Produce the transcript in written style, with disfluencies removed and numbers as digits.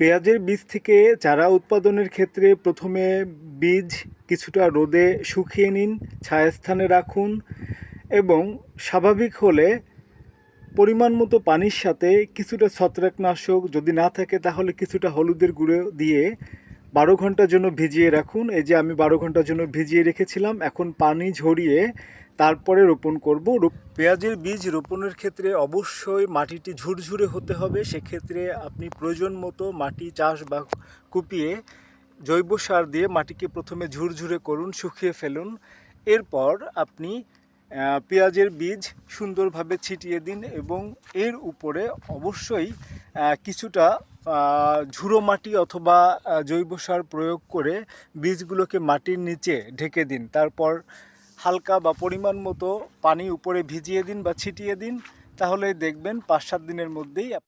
পেঁয়াজের বীজ থেকে চারা উৎপাদনের ক্ষেত্রে প্রথমে বীজ কিছুটা রোদে শুকিয়ে নিন, ছায়াস্থানে রাখুন এবং স্বাভাবিক হলে পরিমাণ মতো পানির সাথে কিছুটা ছত্রাকনাশক, যদি না থাকে তাহলে কিছুটা হলুদের গুঁড়ো দিয়ে 12 ঘন্টার জন্য ভিজিয়ে রাখুন। এই যে আমি 12 ঘন্টার জন্য ভিজিয়ে রেখেছিলাম, এখন পানি ঝরিয়ে তারপরে রোপণ করব। পেঁয়াজের বীজ রোপণের ক্ষেত্রে অবশ্যই মাটিটি ঝুরঝুরে হতে হবে। সেক্ষেত্রে আপনি প্রয়োজন মতো মাটি চাষ বা কুপিয়ে জৈব সার দিয়ে মাটিকে প্রথমে ঝুরঝুরে করুন, শুকিয়ে ফেলুন। এরপর আপনি পেঁয়াজের বীজ সুন্দরভাবে ছিটিয়ে দিন এবং এর উপরে অবশ্যই কিছুটা ঝুড়ো মাটি অথবা জৈব সার প্রয়োগ করে বীজগুলোকে মাটির নিচে ঢেকে দিন। তারপর হালকা বা পরিমাণ মতো পানি উপরে ভিজিয়ে দিন বা ছিটিয়ে দিন। তাহলে দেখবেন 5-7 দিনের মধ্যেই